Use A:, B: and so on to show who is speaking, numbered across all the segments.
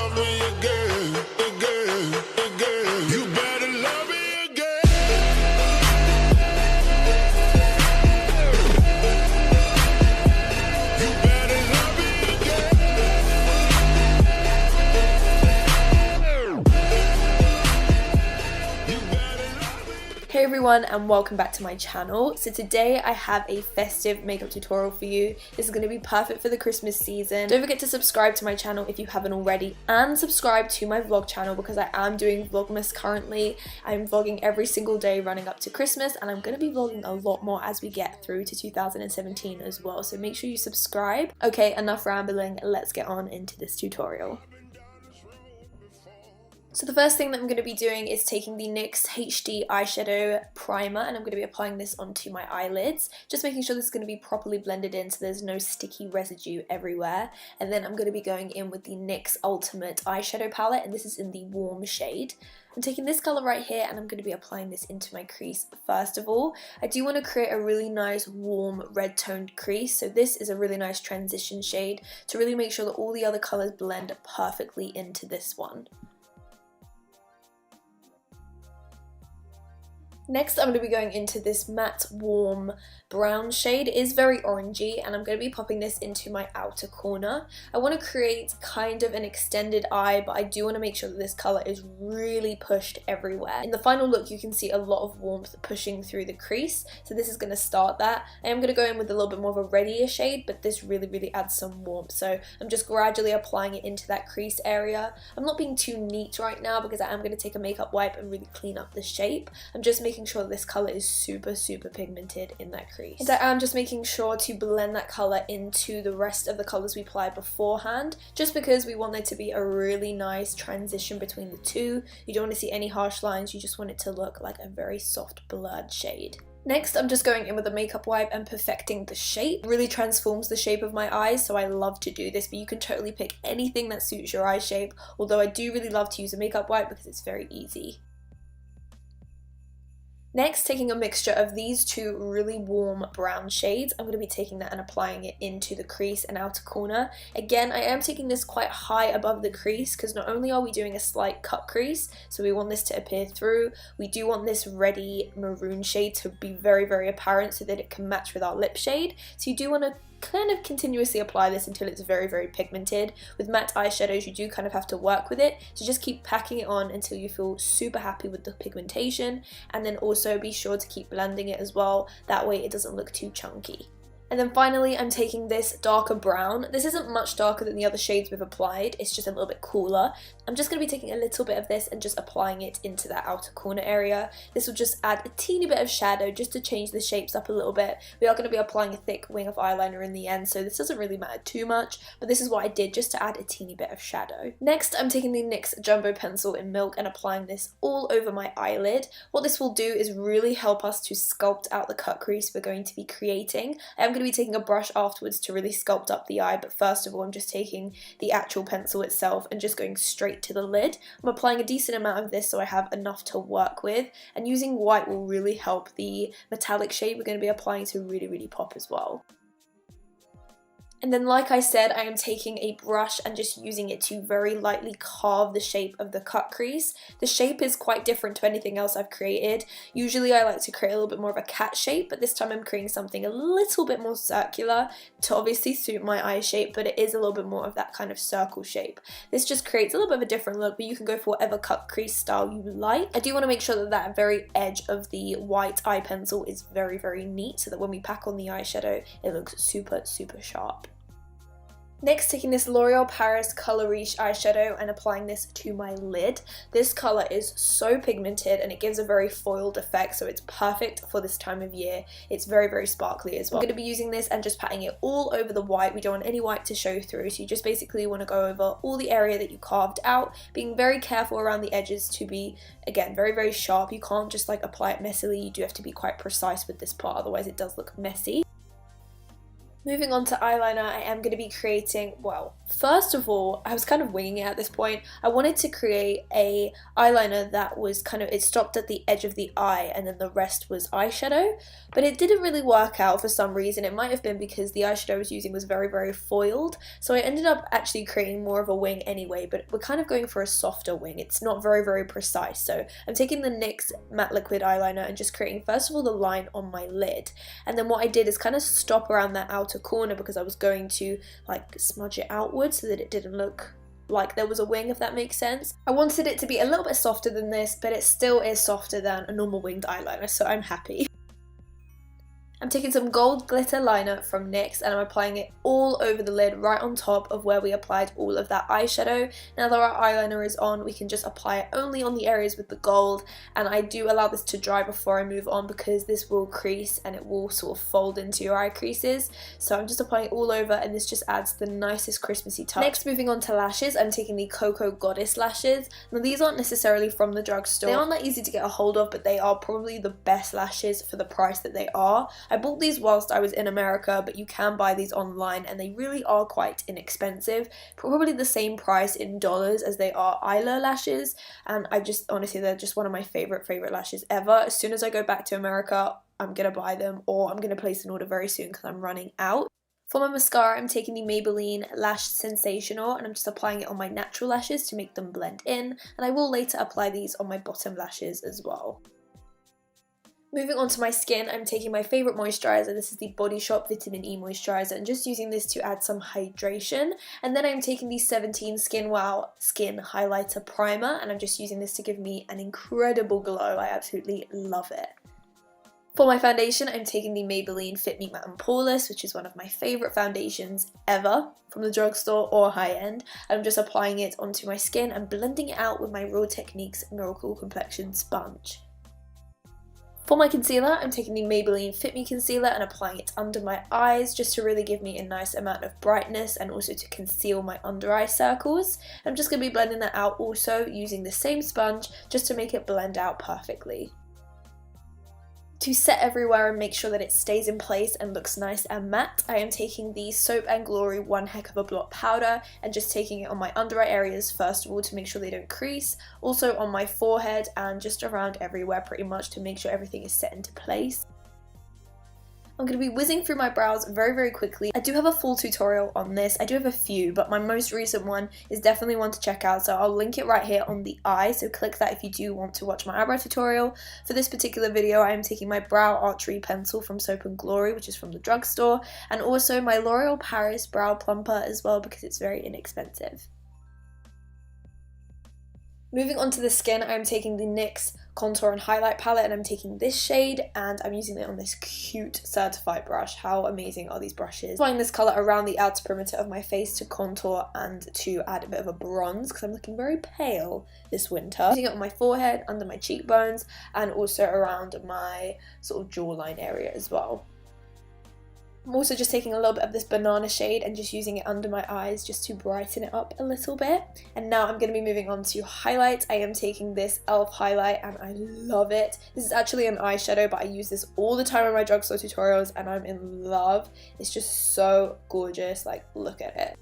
A: love me again, again, again. You better love me again. You better love me again. You better love me.
B: Hey everyone, and welcome back to my channel. So today I have a festive makeup tutorial for you. This is going to be perfect for the Christmas season. Don't forget to subscribe to my channel if you haven't already, and subscribe to my vlog channel because I am doing Vlogmas currently. I'm vlogging every single day running up to Christmas, and I'm going to be vlogging a lot more as we get through to 2017 as well. So make sure you subscribe. Okay, enough rambling, let's get on into this tutorial. So the first thing that I'm going to be doing is taking the NYX HD eyeshadow primer, and I'm going to be applying this onto my eyelids, just making sure this is going to be properly blended in so there's no sticky residue everywhere. And then I'm going to be going in with the NYX Ultimate eyeshadow palette, and this is in the warm shade. I'm taking this colour right here and I'm going to be applying this into my crease first of all. I do want to create a really nice warm red toned crease, so this is a really nice transition shade to really make sure that all the other colours blend perfectly into this one. Next, I'm going to be going into this matte warm brown shade. It is very orangey, and I'm going to be popping this into my outer corner. I want to create kind of an extended eye, but I do want to make sure that this colour is really pushed everywhere. In the final look, you can see a lot of warmth pushing through the crease, so this is going to start that. I am going to go in with a little bit more of a reddier shade, but this really adds some warmth, so I'm just gradually applying it into that crease area. I'm not being too neat right now because I am going to take a makeup wipe and really clean up the shape. I'm just making sure this colour is super pigmented in that crease. And I am just making sure to blend that colour into the rest of the colours we applied beforehand, just because we want there to be a really nice transition between the two. You don't want to see any harsh lines, you just want it to look like a very soft blurred shade. Next, I'm just going in with a makeup wipe and perfecting the shape. It really transforms the shape of my eyes, so I love to do this, but you can totally pick anything that suits your eye shape, although I do really love to use a makeup wipe because it's very easy. Next, taking a mixture of these two really warm brown shades, I'm going to be taking that and applying it into the crease and outer corner. Again, I am taking this quite high above the crease because not only are we doing a slight cut crease, so we want this to appear through, we do want this reddy maroon shade to be very apparent so that it can match with our lip shade. So you do want to kind of continuously apply this until it's very pigmented. With matte eyeshadows, you do kind of have to work with it, so just keep packing it on until you feel super happy with the pigmentation, and then also be sure to keep blending it as well, that way it doesn't look too chunky. And then finally, I'm taking this darker brown. This isn't much darker than the other shades we've applied, it's just a little bit cooler. I'm just going to be taking a little bit of this and just applying it into that outer corner area. This will just add a teeny bit of shadow just to change the shapes up a little bit. We are going to be applying a thick wing of eyeliner in the end, so this doesn't really matter too much, but this is what I did just to add a teeny bit of shadow. Next, I'm taking the NYX Jumbo Pencil in Milk and applying this all over my eyelid. What this will do is really help us to sculpt out the cut crease we're going to be creating. I'm going to be taking a brush afterwards to really sculpt up the eye, but first of all I'm just taking the actual pencil itself and just going straight to the lid. I'm applying a decent amount of this so I have enough to work with, and using white will really help the metallic shade we're going to be applying to really pop as well. And then, like I said, I am taking a brush and just using it to very lightly carve the shape of the cut crease. The shape is quite different to anything else I've created. Usually I like to create a little bit more of a cat shape, but this time I'm creating something a little bit more circular to obviously suit my eye shape, but it is a little bit more of that kind of circle shape. This just creates a little bit of a different look, but you can go for whatever cut crease style you like. I do want to make sure that that very edge of the white eye pencil is very neat, so that when we pack on the eyeshadow, it looks super sharp. Next, taking this L'Oreal Paris Color Riche eyeshadow and applying this to my lid. This colour is so pigmented and it gives a very foiled effect, so it's perfect for this time of year. It's very sparkly as well. I'm going to be using this and just patting it all over the white. We don't want any white to show through, so you just basically want to go over all the area that you carved out, being very careful around the edges to be, again, very sharp. You can't just like apply it messily, you do have to be quite precise with this part, otherwise it does look messy. Moving on to eyeliner, I am going to be creating, well, first of all, I was kind of winging it at this point. I wanted to create a eyeliner that was kind of, it stopped at the edge of the eye and then the rest was eyeshadow, but it didn't really work out for some reason. It might have been because the eyeshadow I was using was very, very foiled, so I ended up actually creating more of a wing anyway, but we're kind of going for a softer wing. It's not very, very precise, so I'm taking the NYX matte liquid eyeliner and just creating, first of all, the line on my lid, and then what I did is kind of stop around that outer corner because I was going to like smudge it outwards so that it didn't look like there was a wing, if that makes sense. I wanted it to be a little bit softer than this, but it still is softer than a normal winged eyeliner, so I'm happy. I'm taking some gold glitter liner from NYX and I'm applying it all over the lid, right on top of where we applied all of that eyeshadow. Now that our eyeliner is on, we can just apply it only on the areas with the gold, and I do allow this to dry before I move on because this will crease and it will sort of fold into your eye creases. So I'm just applying it all over and this just adds the nicest Christmassy touch. Next, moving on to lashes, I'm taking the Cocoa Goddess lashes. Now these aren't necessarily from the drugstore. They aren't that easy to get a hold of, but they are probably the best lashes for the price that they are. I bought these whilst I was in America, but you can buy these online and they really are quite inexpensive, probably the same price in dollars as they are Isla lashes, and I just, honestly, they're just one of my favorite lashes ever. As soon as I go back to America, I'm gonna buy them, or I'm gonna place an order very soon because I'm running out. For my mascara, I'm taking the Maybelline Lash Sensational and I'm just applying it on my natural lashes to make them blend in, and I will later apply these on my bottom lashes as well. Moving on to my skin, I'm taking my favourite moisturiser. This is the Body Shop Vitamin E Moisturiser and just using this to add some hydration. And then I'm taking the 17 Skin Wow Skin Highlighter Primer and I'm just using this to give me an incredible glow. I absolutely love it. For my foundation, I'm taking the Maybelline Fit Me Matte and Poreless, which is one of my favourite foundations ever from the drugstore or high-end. I'm just applying it onto my skin and blending it out with my Real Techniques Miracle Complexion Sponge. For my concealer, I'm taking the Maybelline Fit Me Concealer and applying it under my eyes just to really give me a nice amount of brightness and also to conceal my under eye circles. I'm just going to be blending that out also using the same sponge just to make it blend out perfectly. To set everywhere and make sure that it stays in place and looks nice and matte, I am taking the Soap & Glory One Heck of a Blot powder and just taking it on my under eye areas first of all to make sure they don't crease, also on my forehead and just around everywhere pretty much to make sure everything is set into place. I'm going to be whizzing through my brows very quickly. I do have a full tutorial on this. I do have a few, but my most recent one is definitely one to check out, so I'll link it right here on the eye, so click that if you do want to watch my eyebrow tutorial. For this particular video, I am taking my Brow Archery pencil from Soap & Glory, which is from the drugstore, and also my L'Oreal Paris Brow Plumper as well because it's very inexpensive. Moving on to the skin, I'm taking the NYX Contour and Highlight palette and I'm taking this shade and I'm using it on this cute certified brush. How amazing are these brushes? Applying this colour around the outer perimeter of my face to contour and to add a bit of a bronze because I'm looking very pale this winter. Using it on my forehead, under my cheekbones and also around my sort of jawline area as well. I'm also just taking a little bit of this banana shade and just using it under my eyes just to brighten it up a little bit. And now I'm going to be moving on to highlight. I am taking this e.l.f. highlight and I love it. This is actually an eyeshadow, but I use this all the time in my drugstore tutorials and I'm in love. It's just so gorgeous, like look at it.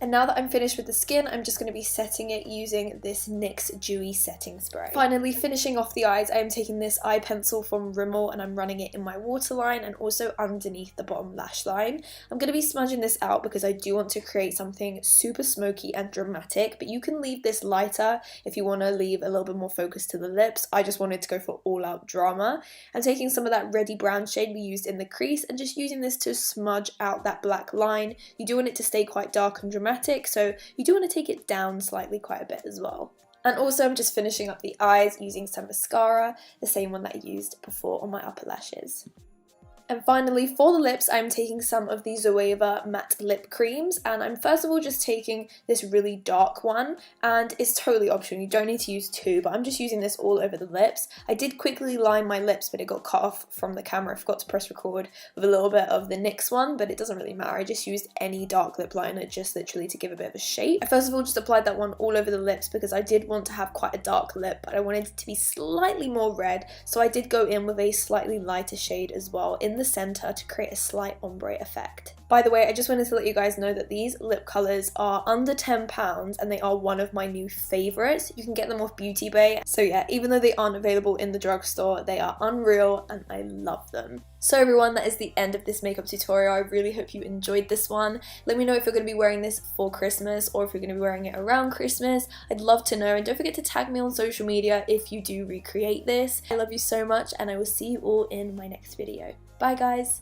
B: And now that I'm finished with the skin, I'm just going to be setting it using this NYX Dewy Setting Spray. Finally, finishing off the eyes, I am taking this eye pencil from Rimmel and I'm running it in my waterline and also underneath the bottom lash line. I'm going to be smudging this out because I do want to create something super smoky and dramatic, but you can leave this lighter if you want to leave a little bit more focus to the lips. I just wanted to go for all-out drama. I'm taking some of that reddy brown shade we used in the crease and just using this to smudge out that black line. You do want it to stay quite dark and dramatic, so you do want to take it down slightly quite a bit as well. And also I'm just finishing up the eyes using some mascara, the same one that I used before on my upper lashes. And finally, for the lips, I'm taking some of the Zoeva matte lip creams, and I'm first of all just taking this really dark one, and it's totally optional, you don't need to use two, but I'm just using this all over the lips. I did quickly line my lips, but it got cut off from the camera. I forgot to press record with a little bit of the NYX one, but it doesn't really matter. I just used any dark lip liner just literally to give a bit of a shape. I first of all just applied that one all over the lips because I did want to have quite a dark lip, but I wanted it to be slightly more red, so I did go in with a slightly lighter shade as well in the center to create a slight ombre effect. By the way, I just wanted to let you guys know that these lip colours are under £10 and they are one of my new favourites. You can get them off Beauty Bay. So yeah, even though they aren't available in the drugstore, they are unreal and I love them. So everyone, that is the end of this makeup tutorial. I really hope you enjoyed this one. Let me know if you're going to be wearing this for Christmas or if you're going to be wearing it around Christmas. I'd love to know, and don't forget to tag me on social media if you do recreate this. I love you so much and I will see you all in my next video. Bye guys!